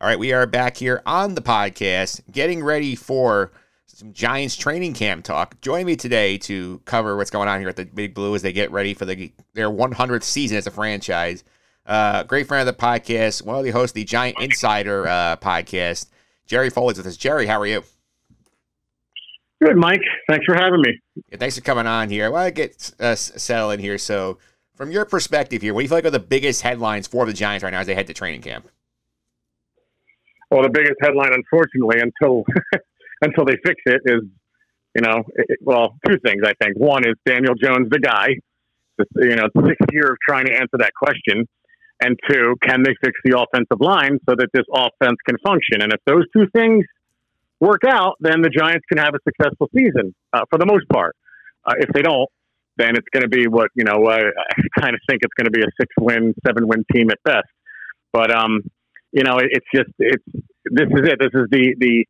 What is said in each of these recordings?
All right, we are back here on the podcast, getting ready for some Giants training camp talk. Joining me today to cover what's going on here at the Big Blue as they get ready for their 100th season as a franchise. Great friend of the podcast, one of the hosts of the Giant Insider podcast, Jerry Foley with us. Jerry, how are you? Good, Mike. Thanks for having me. Yeah, thanks for coming on here. I want to get settled in here. So, from your perspective here, what do you feel like are the biggest headlines for the Giants right now as they head to training camp? Well, the biggest headline, unfortunately, until they fix it, is, two things, I think. One is Daniel Jones, the guy. Sixth year of trying to answer that question. And two, can they fix the offensive line so that this offense can function? And if those two things work out, then the Giants can have a successful season for the most part. If they don't, then it's going to be I kind of think it's going to be a 6-win, 7-win team at best. But, this is it. This is the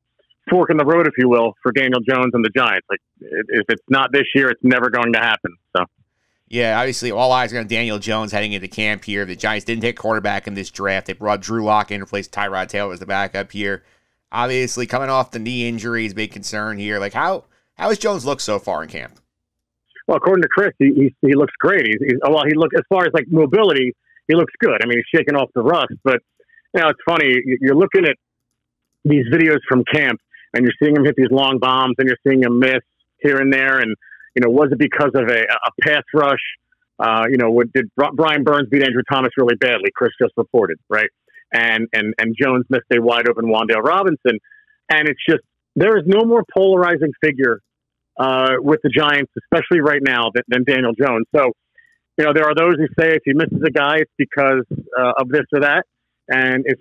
fork in the road, if you will, for Daniel Jones and the Giants. Like, if it's not this year, it's never going to happen. So, yeah, obviously, all eyes are on Daniel Jones heading into camp here. The Giants didn't take quarterback in this draft. They brought Drew Lock in to replace Tyrod Taylor as the backup here. Obviously, coming off the knee injury is a big concern here. Like, how has Jones looked so far in camp? Well, according to Chris, he looks great. He looks, as far as like mobility, he looks good. I mean, he's shaking off the rust, but. It's funny. You're looking at these videos from camp, and you're seeing him hit these long bombs, and you're seeing him miss here and there. And was it because of a pass rush? Did Brian Burns beat Andrew Thomas really badly? Chris just reported, right? And Jones missed a wide open Wan'Dale Robinson, and it's just there is no more polarizing figure with the Giants, especially right now, than Daniel Jones. So, there are those who say if he misses a guy, it's because of this or that. And or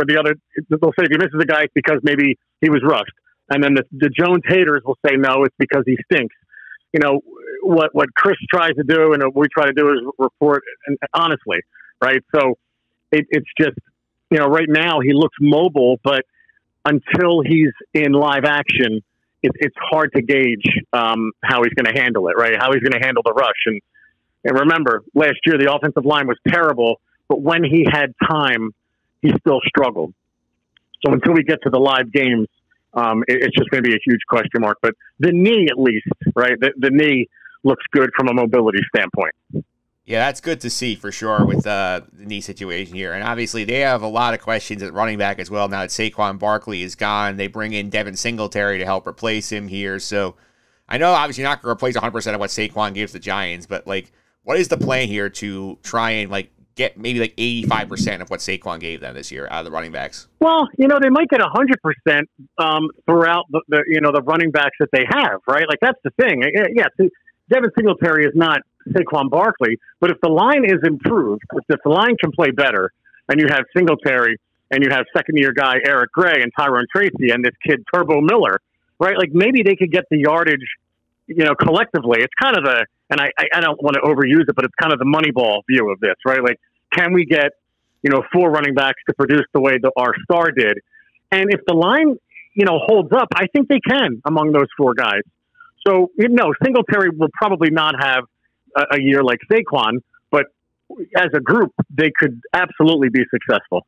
the other, they'll say if he misses a guy, it's because maybe he was rushed. And then the Jones haters will say, no, it's because he stinks. What Chris tries to do and what we try to do is report and honestly, right? So it's just, right now he looks mobile, but until he's in live action, it's hard to gauge how he's going to handle it, right? How he's going to handle the rush. And remember, last year the offensive line was terrible, but when he had time, he still struggled. So until we get to the live games, it's just going to be a huge question mark. But the knee, at least, right? The knee looks good from a mobility standpoint. Yeah, that's good to see for sure with the knee situation here. And obviously they have a lot of questions at running back as well. Now that Saquon Barkley is gone, they bring in Devin Singletary to help replace him here. So I know obviously you're not going to replace 100% of what Saquon gives the Giants, but what is the plan here to try and get maybe 85% of what Saquon gave them this year out of the running backs? Well, they might get 100% throughout the running backs that they have, right? Like that's the thing. Yeah, Devin Singletary is not Saquon Barkley, but if the line is improved, if the line can play better, and you have Singletary and you have second-year guy Eric Gray and Tyrone Tracy and this kid Turbo Miller, right? Like maybe they could get the yardage, collectively. It's kind of and I don't want to overuse it, but it's kind of the Moneyball view of this, right? Like, can we get, 4 running backs to produce the way that our star did? And if the line, holds up, I think they can among those 4 guys. So, Singletary will probably not have a year like Saquon, but as a group, they could absolutely be successful.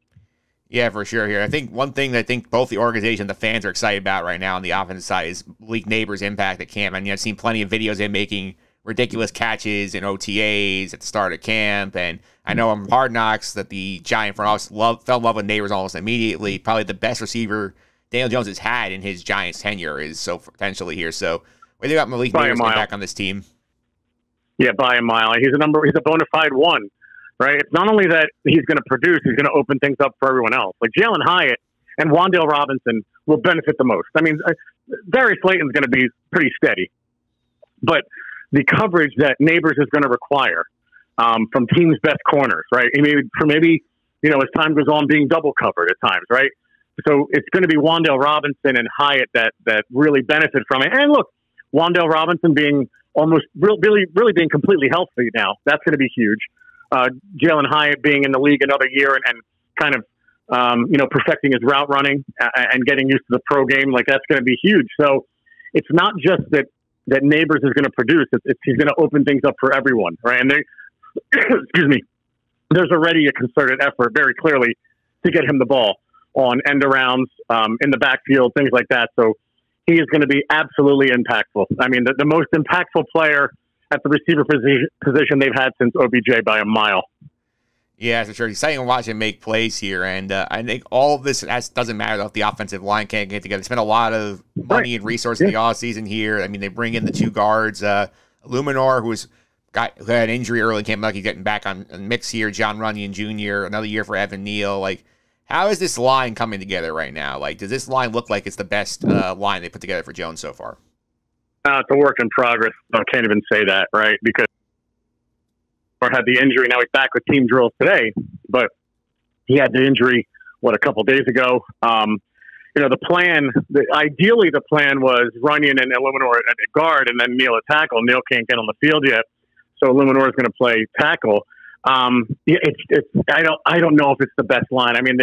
Yeah, for sure here. I think one thing that I think both the organization and the fans are excited about right now on the offensive side is Malik Nabers' impact at camp. I've seen plenty of videos of him making ridiculous catches in OTAs at the start of camp. And I know on Hard Knocks that the Giant front office fell in love with Nabers almost immediately. Probably the best receiver Daniel Jones has had in his Giants tenure is so potentially here. So what do you got Malik Nabers' impact on this team? Yeah, by a mile. He's a bona fide one, right? It's not only that he's going to produce, he's going to open things up for everyone else. Like Jalen Hyatt and Wan'Dale Robinson will benefit the most. I mean, Darius Slayton's going to be pretty steady, but the coverage that Nabers is going to require from teams' best corners, right? Maybe as time goes on, being double covered at times, right? So it's going to be Wan'Dale Robinson and Hyatt that really benefit from it. And look, Wan'Dale Robinson being really being completely healthy now, that's going to be huge. Jalen Hyatt being in the league another year and kind of perfecting his route running and getting used to the pro game, like that's going to be huge. So it's not just that Nabers is going to produce; he's going to open things up for everyone, right? And excuse me, there's already a concerted effort, very clearly, to get him the ball on end arounds, in the backfield, things like that. So he is going to be absolutely impactful. I mean, the most impactful player at the receiver position they've had since OBJ by a mile. Yeah, for sure. It's exciting to watch him make plays here, and I think all of this doesn't matter if the offensive line can't get together. They spent a lot of money and resources in the offseason here. I mean, they bring in the two guards, Illuminor, who had an injury early in camp, like he's getting back on mix here, John Runyon Jr., another year for Evan Neal. Like, how is this line coming together right now? Like, does this line look like it's the best line they put together for Jones so far? It's a work in progress. I can't even say that, right? Because or had the injury. Now he's back with team drills today, but he had the injury, a couple days ago. The plan, ideally the plan was Runyon and Illuminor at guard and then Neal at tackle. Neal can't get on the field yet, so Illuminor is going to play tackle. I don't know if it's the best line. I mean,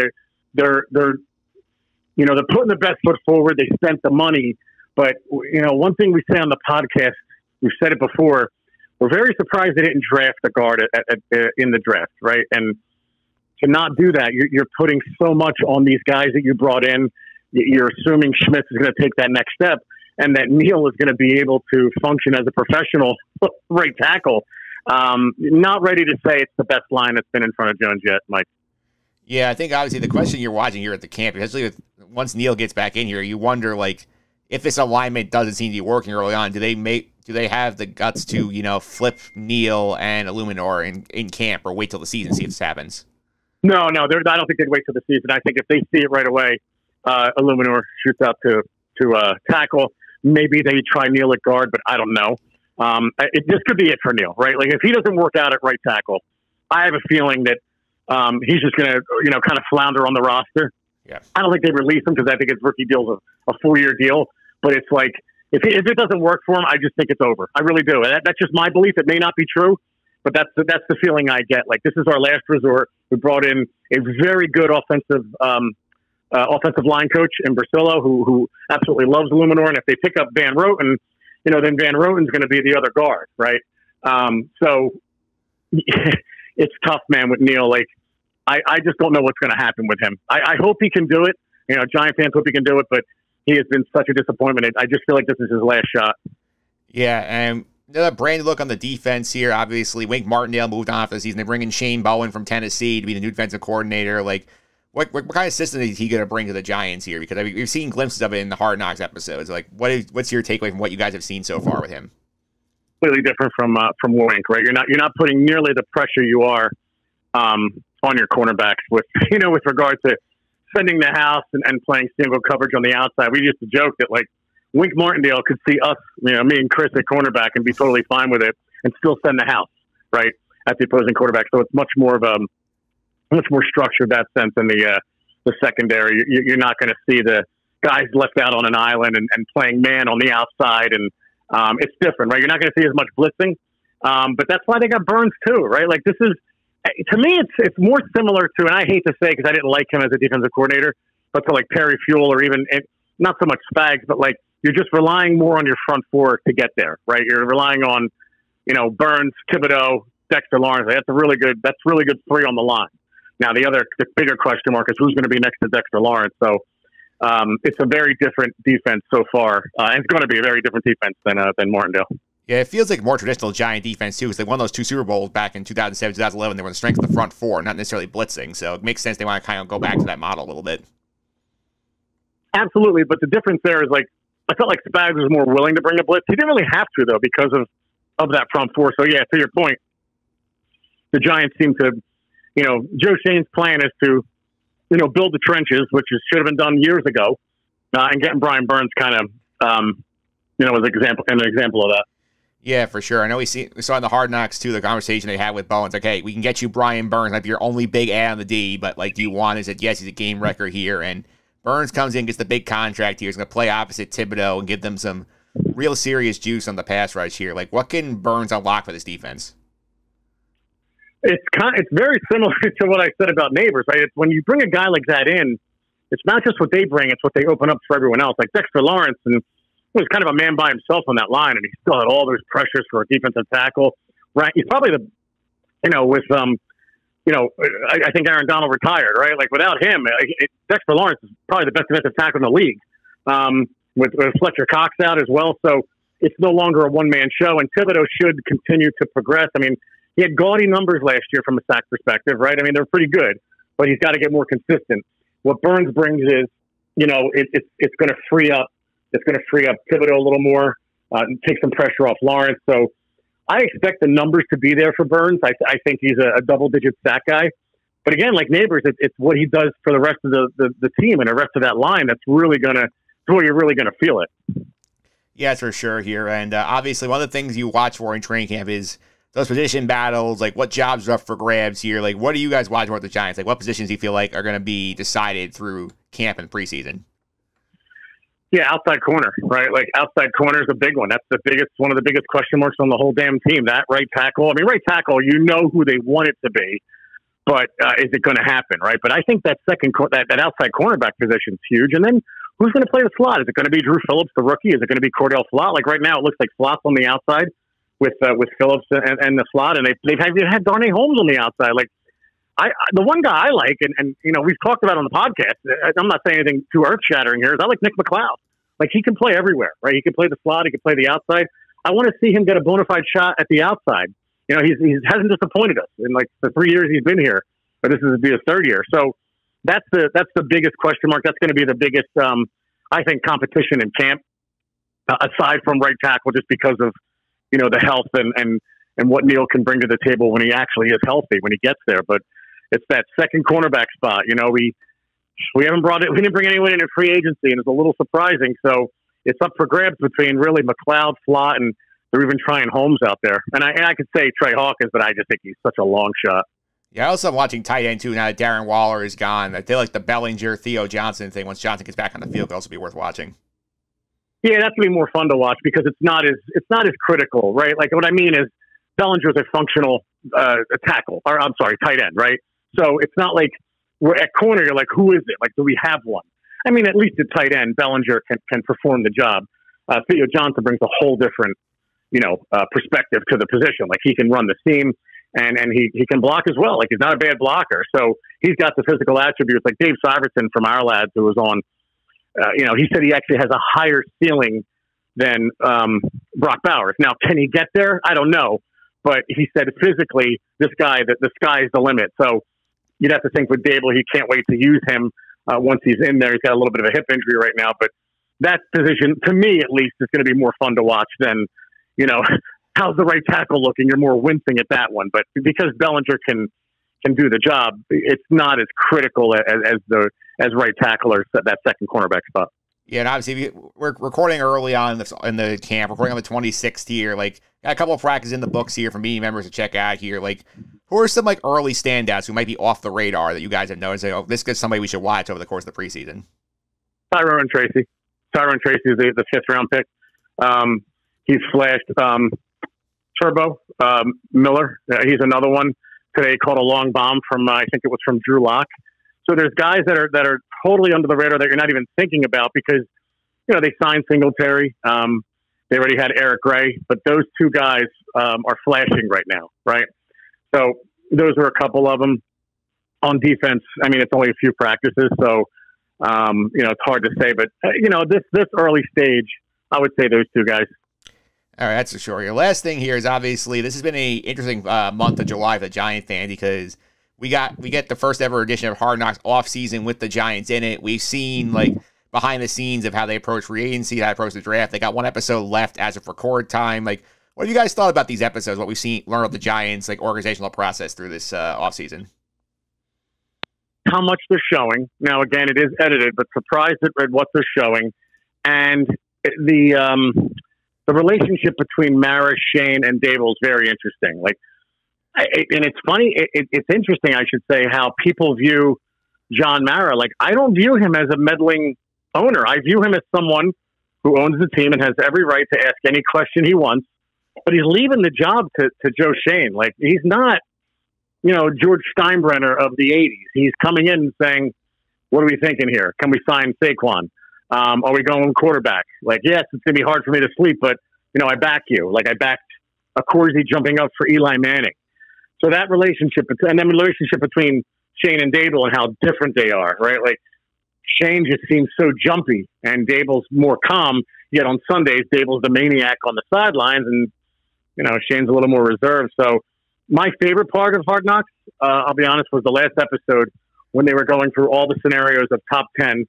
they're putting the best foot forward. They spent the money, but one thing we say on the podcast, we've said it before, we're very surprised they didn't draft a guard in the draft, right? And to not do that, you're putting so much on these guys that you brought in. You're assuming Schmitz is going to take that next step, and that Neal is going to be able to function as a professional right tackle. Not ready to say it's the best line that's been in front of Jones yet, Mike. Yeah, I think obviously the question you're watching here at the camp, especially once Neal gets back in here, you wonder, like, if this alignment doesn't seem to be working early on, do they have the guts to, flip Neal and Illuminor in camp or wait till the season to see if this happens? No, I don't think they'd wait till the season. I think if they see it right away, Illuminor shoots out to tackle. Maybe they try Neal at guard, but I don't know. This could be it for Neal, right? Like, if he doesn't work out at right tackle, I have a feeling that he's just going to, kind of flounder on the roster. Yeah. I don't think they release him because I think his rookie deal's a 4-year deal. But it's like, if it doesn't work for him, I just think it's over. I really do. That's just my belief. It may not be true, but that's the feeling I get. Like, this is our last resort. We brought in a very good offensive line coach in Brasillo who absolutely loves Illuminor. And if they pick up Van Roten, then Van Roten's going to be the other guard, right? So it's tough, man, with Neal. Like, I just don't know what's going to happen with him. I hope he can do it. Giant fans hope he can do it, but he has been such a disappointment. I just feel like this is his last shot. Yeah, and another brand new look on the defense here. Obviously, Wink Martindale moved on for the season. They bring in Shane Bowen from Tennessee to be the new defensive coordinator. Like, what kind of system is he going to bring to the Giants here? Because we've seen glimpses of it in the Hard Knocks episodes. Like, what's your takeaway from what you guys have seen so far with him? Completely different from Wink, right? You're not putting nearly the pressure you are on your cornerbacks with regard to spending the house and playing single coverage on the outside. We used to joke that, like, Wink Martindale could see us, me and Chris at cornerback, and be totally fine with it and still send the house, right, at the opposing quarterback. So it's much more structured that sense in the secondary. You're not going to see the guys left out on an island and playing man on the outside, and it's different, right? You're not going to see as much blitzing, but that's why they got Burns too, right? Like, this is, to me, it's more similar to, and I hate to say because I didn't like him as a defensive coordinator, but to like Perry Fuel or even not so much Spags, but like you're just relying more on your front four to get there, right? You're relying on, Burns, Thibodeau, Dexter Lawrence. That's really good 3 on the line. Now the bigger question mark is who's going to be next to Dexter Lawrence. So it's a very different defense so far, and it's going to be a very different defense than Martindale. Yeah, it feels like more traditional Giant defense, too, because they won those 2 Super Bowls back in 2007, 2011. They were the strength of the front four, not necessarily blitzing. So it makes sense they want to kind of go back to that model a little bit. Absolutely, but the difference there is, like, I felt like Spags was more willing to bring a blitz. He didn't really have to, though, because of that front four. So, yeah, to your point, the Giants seem to, Joe Shane's plan is to, build the trenches, which should have been done years ago, and getting Brian Burns kind of, as an example of that. Yeah, for sure. I know we saw in the Hard Knocks, too, the conversation they had with Bowen. It's like, hey, we can get you Brian Burns, like your only big ad on the D, but, like, do you want is that, yes, he's a game wrecker here, and Burns comes in, gets the big contract here. He's going to play opposite Thibodeau and give them some real serious juice on the pass rush here. Like, what can Burns unlock for this defense? It's very similar to what I said about Nabers, right? It's when you bring a guy like that in, it's not just what they bring, it's what they open up for everyone else. Like Dexter Lawrence and was kind of a man by himself on that line, and he still had all those pressures for a defensive tackle. Right? He's probably with I think Aaron Donald retired, right? Like without him, Dexter Lawrence is probably the best defensive tackle in the league. With Fletcher Cox out as well, so it's no longer a one-man show. And Thibodeau should continue to progress. I mean, he had gaudy numbers last year from a sack perspective, right? I mean, they're pretty good, but he's got to get more consistent. What Burns brings is, it's going to free up. It's going to free up Thibodeau a little more, and take some pressure off Lawrence. So I expect the numbers to be there for Burns. I think he's a double-digit sack guy. But again, like Nabers, it's what he does for the rest of the team and the rest of that line that's really going to, where you're really going to feel it. Yeah, for sure here. And obviously, one of the things you watch for in training camp is those position battles, like what jobs are up for grabs here. Like, what do you guys watch for with the Giants? Like, what positions do you feel like are going to be decided through camp and preseason? Yeah, outside corner, right? Like, outside corner is a big one. That's one of the biggest question marks on the whole damn team. That right tackle. I mean, right tackle, you know who they want it to be, but is it going to happen, right? But I think that that outside cornerback position is huge. And then who's going to play the slot? Is it going to be Drew Phillips, the rookie? Is it going to be Cordell Flott? Like right now, it looks like Flott's on the outside with Phillips and the slot, and they've had Darnay Holmes on the outside. Like the one guy I like, and we've talked about on the podcast. I'm not saying anything too earth shattering here. Is I like Nick McLeod. Like he can play everywhere, right? He can play the slot. He can play the outside. I want to see him get a bona fide shot at the outside. He hasn't disappointed us in like the 3 years he's been here, but this is his third year. So that's the biggest question mark. That's going to be the biggest, I think, competition in camp, aside from right tackle, just because of the health and what Neal can bring to the table when he actually is healthy when he gets there. But it's that second cornerback spot. We haven't brought it. We didn't bring anyone in free agency, and it's a little surprising. So it's up for grabs between really McLeod, Flott, and they're even trying Holmes out there. And I could say Trey Hawkins, but I just think he's such a long shot. Yeah, I also am watching tight end, too, now that Darren Waller is gone. I feel like the Bellinger, Theo Johnson thing, once Johnson gets back on the field, could also be worth watching. Yeah, that's going to be more fun to watch because it's not as critical, right? Like, what I mean is Bellinger is a functional tight end, right? So it's not like we're at corner, you're like, who is it? Like, do we have one? I mean, at least at tight end, Bellinger can perform the job. Theo Johnson brings a whole different, perspective to the position. Like, he can run the seam. And he can block as well. Like, he's not a bad blocker. So he's got the physical attributes. Like Dave Syverson from our lads who was on, he said he actually has a higher ceiling than Brock Bowers. Now, can he get there? I don't know. But he said physically, this guy, the sky's the limit. So you'd have to think with Dable, he can't wait to use him once he's in there. He's got a little bit of a hip injury right now. But that position, to me at least, is going to be more fun to watch than, how's the right tackle looking? You're more wincing at that one. But because Bellinger can do the job, it's not as critical as right tackle or that second cornerback spot. Yeah, and obviously we're recording early on in the camp. We're recording on the 26th here. Like, got a couple of practices in the books here for media members to check out here. Like, who are some early standouts who might be off the radar that you guys have noticed? Like, oh, this is somebody we should watch over the course of the preseason. Tyrone Tracy. Tyrone Tracy is the 5th round pick. He's flashed. Turbo Miller, he's another one. Today caught a long bomb from I think it was from Drew Lock. So there's guys that are totally under the radar that you're not even thinking about because they signed Singletary. They already had Eric Gray, but those two guys are flashing right now, right? So those are a couple of them. On defense, I mean, it's only a few practices, so it's hard to say. But this early stage, I would say those two guys. All right, that's for sure. Your last thing here is obviously this has been an interesting month of July for the Giant fan because we get the first ever edition of Hard Knocks off season with the Giants in it. We've seen behind the scenes of how they approach free agency, how they approach the draft. They got one episode left as of record time. Like, what have you guys thought about these episodes? What we've learned about the Giants organizational process through this off season? How much they're showing. Now, again, it is edited, but surprised at what they're showing, and the relationship between Mara, Shane, and Dable is very interesting. And it's funny. It's interesting, I should say, how people view John Mara. Like, I don't view him as a meddling owner. I view him as someone who owns the team and has every right to ask any question he wants. But he's leaving the job to Joe Shane. Like, he's not, George Steinbrenner of the 80s. He's coming in and saying, what are we thinking here? Can we sign Saquon? Are we going quarterback? Like, yes, it's going to be hard for me to sleep, but, I back you. Like, I backed a Corsi jumping up for Eli Manning. So that relationship, and then the relationship between Shane and Dable and how different they are, right? Like Shane just seems so jumpy, and Dable's more calm. Yet on Sundays, Dable's the maniac on the sidelines, and Shane's a little more reserved. So my favorite part of Hard Knocks, I'll be honest, was the last episode when they were going through all the scenarios of top 10.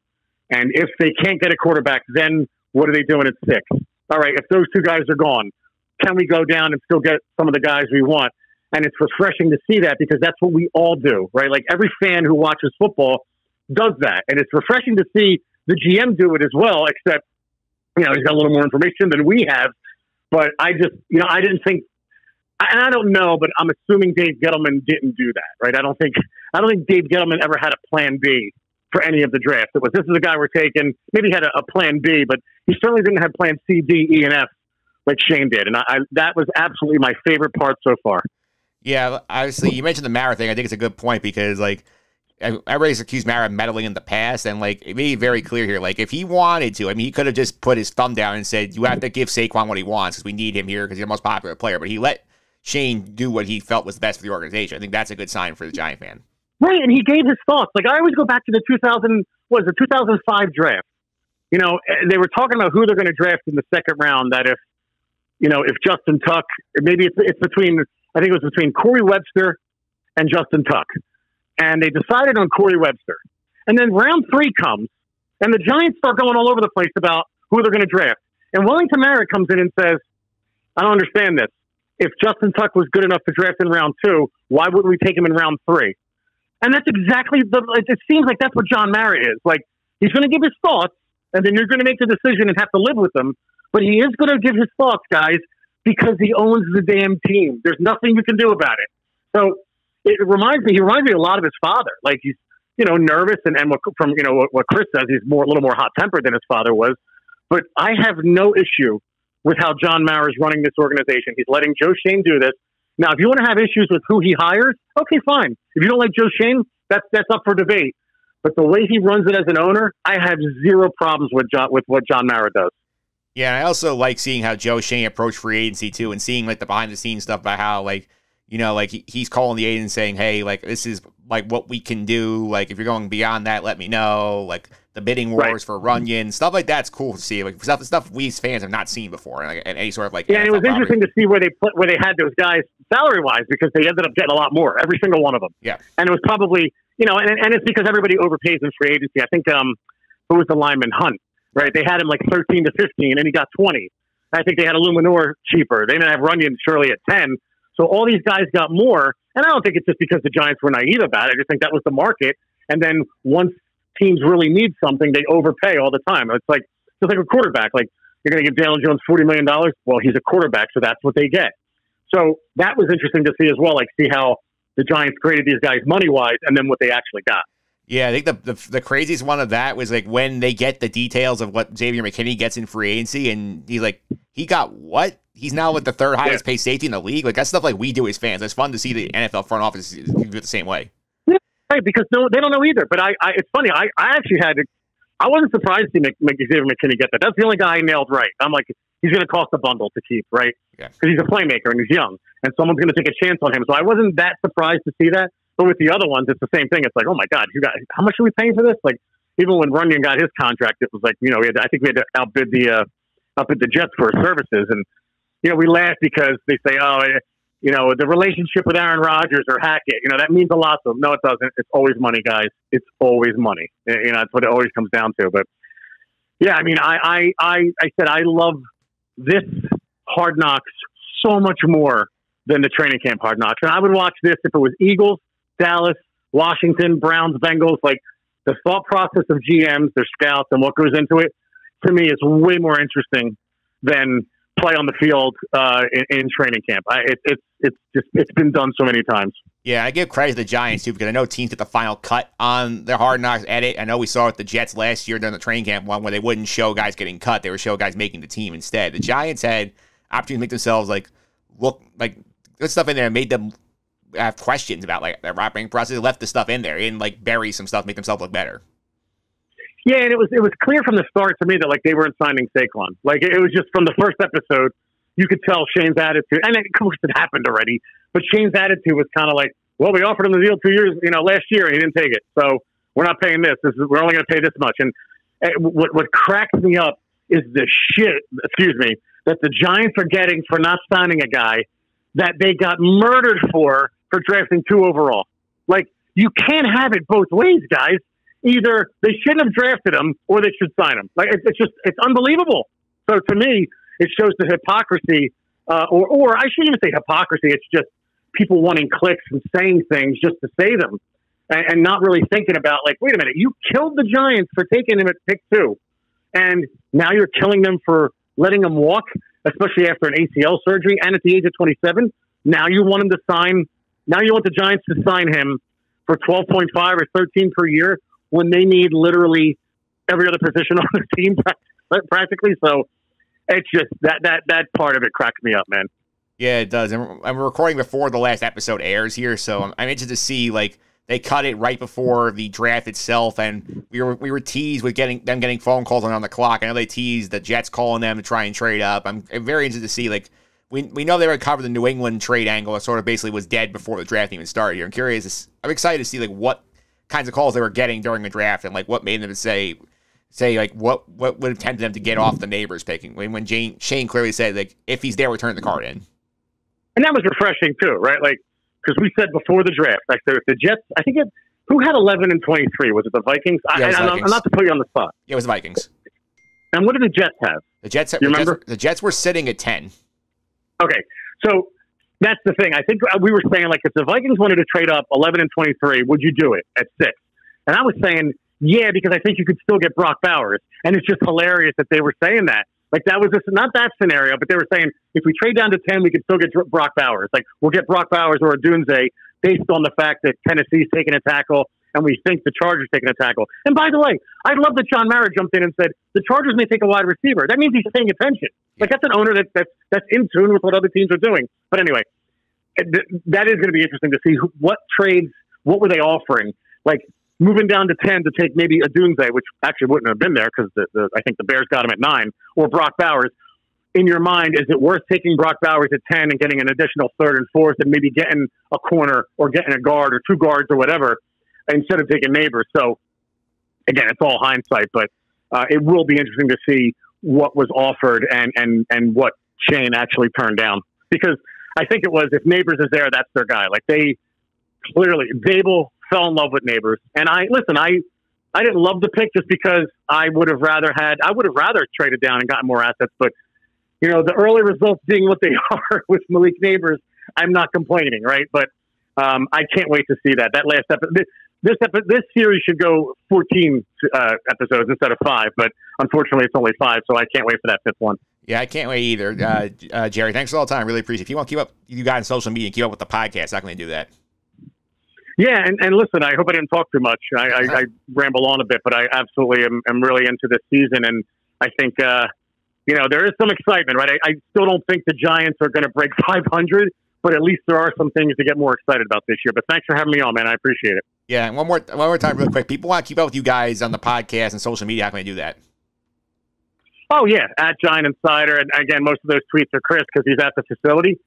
And if they can't get a quarterback, then what are they doing at 6? All right, if those two guys are gone, can we go down and still get some of the guys we want? And it's refreshing to see that because that's what we all do, right? Like every fan who watches football does that. And it's refreshing to see the GM do it as well, except, he's got a little more information than we have. But I just, I didn't think, and I don't know, but I'm assuming Dave Gettleman didn't do that, right? I don't think Dave Gettleman ever had a plan B for any of the drafts. It was, this is the guy we're taking. Maybe he had a plan B, but he certainly didn't have plan C, D, E, and F like Shane did. And that was absolutely my favorite part so far. Yeah, obviously, you mentioned the Mara thing. I think it's a good point because, like, everybody's accused Mara of meddling in the past, and, like, it made it very clear here. Like, if he wanted to, I mean, he could have just put his thumb down and said, you have to give Saquon what he wants because we need him here because he's the most popular player. But he let Shane do what he felt was best for the organization. I think that's a good sign for the Giant fan. Right, and he gave his thoughts. Like, I always go back to the 2005 draft. They were talking about who they're going to draft in the second round, that if Justin Tuck, maybe it's between, I think it was between Corey Webster and Justin Tuck. And they decided on Corey Webster. And then round 3 comes, and the Giants start going all over the place about who they're going to draft. And Wellington Mara comes in and says, I don't understand this. If Justin Tuck was good enough to draft in round 2, why wouldn't we take him in round 3? And that's exactly it seems like that's what John Mara is. Like, he's going to give his thoughts, and then you're going to make the decision and have to live with them. But he is going to give his thoughts, guys, because he owns the damn team. There's nothing you can do about it. So he reminds me a lot of his father. Like, he's, nervous and what Chris says, he's a little more hot tempered than his father was. But I have no issue with how John Mara is running this organization. He's letting Joe Shane do this. Now, if you want to have issues with who he hires, okay, fine. If you don't like Joe Shane, that's up for debate. But the way he runs it as an owner, I have zero problems with what John Mara does. Yeah, and I also like seeing how Joe Shane approached free agency too, and seeing like the behind the scenes stuff about how he's calling the agent saying, hey, like this is like what we can do. Like if you're going beyond that, let me know. Like the bidding wars for Runyon, stuff like that's cool to see. Like stuff we as fans have not seen before, and any sort of like and it was interesting to see where they had those guys salary wise because they ended up getting a lot more, every single one of them. Yeah, and it was probably and it's because everybody overpays in free agency. I think who was the lineman Hunt. Right, they had him like 13 to 15, and he got 20. I think they had Illuminor cheaper. They didn't have Runyon Shirley at 10. So all these guys got more, and I don't think it's just because the Giants were naive about it. I just think that was the market. And then once teams really need something, they overpay all the time. It's like just like a quarterback. Like you're going to give Daniel Jones $40 million. Well, he's a quarterback, so that's what they get. So that was interesting to see as well. Like see how the Giants created these guys money wise, and then what they actually got. Yeah, I think the craziest one of that was like when they get the details of what Xavier McKinney gets in free agency, and he's like, he got what? He's now with the third highest paid safety in the league. Like that's stuff like we do as fans. It's fun to see the NFL front office do it the same way. Yeah, right, because they don't know either. But it's funny. I actually I wasn't surprised to see Xavier McKinney get that. That's the only guy I nailed right. I'm like, he's going to cost a bundle to keep, right? Because he's a playmaker and he's young, and someone's going to take a chance on him. So I wasn't that surprised to see that. But with the other ones, it's the same thing. It's like, oh my God, how much are we paying for this? Like, even when Runyon got his contract, it was like, I think we had to outbid the Jets for his services. And, we laugh because they say, the relationship with Aaron Rodgers or Hackett, that means a lot to them. No, it doesn't. It's always money, guys. It's always money. That's what it always comes down to. But yeah, I mean, I said, I love this Hard Knocks so much more than the training camp Hard Knocks. And I would watch this if it was Eagles, Dallas, Washington, Browns, Bengals. Like the thought process of GMs, their scouts, and what goes into it, to me, is way more interesting than play on the field in training camp. It's been done so many times. Yeah, I give credit to the Giants too because I know teams get the final cut on their Hard Knocks edit. I know we saw it with the Jets last year during the training camp one where they wouldn't show guys getting cut; they would show guys making the team instead. The Giants had opportunity to make themselves look like good stuff in there and made them have questions about like their operating process. They left the stuff in there and like bury some stuff, make themselves look better. Yeah, and it was clear from the start to me that like they weren't signing Saquon. Like it was just from the first episode, you could tell Shane's attitude, and of course it happened already. But Shane's attitude was kind of like, well, we offered him the deal 2 years, last year, and he didn't take it. So we're not paying this. We're only going to pay this much. And what cracks me up is the shit, that the Giants are getting for not signing a guy that they got murdered for drafting 2 overall. Like, you can't have it both ways, guys. Either they shouldn't have drafted him or they should sign him. Like, it's unbelievable. So to me, it shows the hypocrisy, or I shouldn't even say hypocrisy. It's just people wanting clicks and saying things just to say them and not really thinking about, like, wait a minute, you killed the Giants for taking him at pick 2. And now you're killing them for letting him walk, especially after an ACL surgery and at the age of 27. Now you want him to sign. Now you want the Giants to sign him for 12.5 or 13 per year when they need literally every other position on the team practically. So it's just that part of it cracks me up, man. Yeah, it does. And I'm recording before the last episode airs here, so I'm interested to see, like, they cut it right before the draft itself, and we were teased with getting phone calls on the clock. I know they teased the Jets calling them to try and trade up. I'm very interested to see, like, we know they would cover the New England trade angle. It sort of basically was dead before the draft even started here. I'm excited to see, like, what kinds of calls they were getting during the draft and, like, what made them say like what would have tempted them to get off the Nabers picking when Shane clearly said, like, if he's there, we turn the card in. And that was refreshing too, right? Like, because we said before the draft, like, the Jets, I think who had 11 and 23? Was it the Vikings? Yeah, I'm not to put you on the spot. Yeah, it was the Vikings. And what did the Jets have? The Jets were sitting at 10. Okay, so that's the thing. I think we were saying, like, if the Vikings wanted to trade up 11 and 23, would you do it at 6? And I was saying, yeah, because I think you could still get Brock Bowers. And it's just hilarious that they were saying that. Like, that was not that scenario, but they were saying, if we trade down to 10, we could still get Brock Bowers. Like, we'll get Brock Bowers or a Dunze based on the fact that Tennessee's taking a tackle and we think the Chargers taking a tackle. And by the way, I love that John Mara jumped in and said, the Chargers may take a wide receiver. That means he's paying attention. Like, that's an owner that's in tune with what other teams are doing. But anyway, that is going to be interesting to see what trades, what were they offering? Like, moving down to 10 to take maybe a Dunze, which actually wouldn't have been there because I think the Bears got him at 9, or Brock Bowers. In your mind, is it worth taking Brock Bowers at 10 and getting an additional 3rd and 4th and maybe getting a corner or getting a guard or 2 guards or whatever instead of taking Nabers? So, again, it's all hindsight, but it will be interesting to see what was offered and what Shane actually turned down. Because I think it was, if Nabers is there, that's their guy. Like, they clearly, Zabel fell in love with Nabers. And I didn't love the pick just because I would have rather traded down and gotten more assets. But, the early results being what they are with Malik Nabers, I'm not complaining, right? But I can't wait to see that. That last episode, this series should go 14 episodes instead of 5, but unfortunately it's only 5, so I can't wait for that 5th one. Yeah, I can't wait either. Jerry, thanks for all the time. Really appreciate it. If you want to keep up, you guys on social media, keep up with the podcast, how can they do that? Yeah, and listen, I hope I didn't talk too much. I ramble on a bit, but I absolutely am really into this season, and I think, there is some excitement, right? I still don't think the Giants are going to break 500, but at least there are some things to get more excited about this year. But thanks for having me on, man. I appreciate it. Yeah, and one more time real quick. People want to keep up with you guys on the podcast and social media. How can they do that? Oh, yeah, at Giant Insider. And again, most of those tweets are Chris because he's at the facility.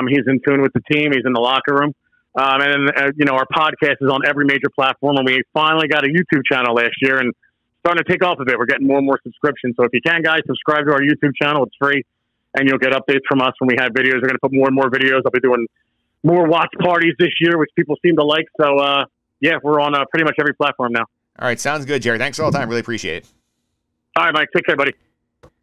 He's in tune with the team. He's in the locker room. And then, our podcast is on every major platform. And we finally got a YouTube channel last year and starting to take off a bit. We're getting more and more subscriptions. So if you can, guys, subscribe to our YouTube channel. It's free. And you'll get updates from us when we have videos. We're going to put more and more videos. I'll be doing more watch parties this year, which people seem to like. So, we're on pretty much every platform now. All right. Sounds good, Jerry. Thanks for all the time. Really appreciate it. All right, Mike. Take care, buddy.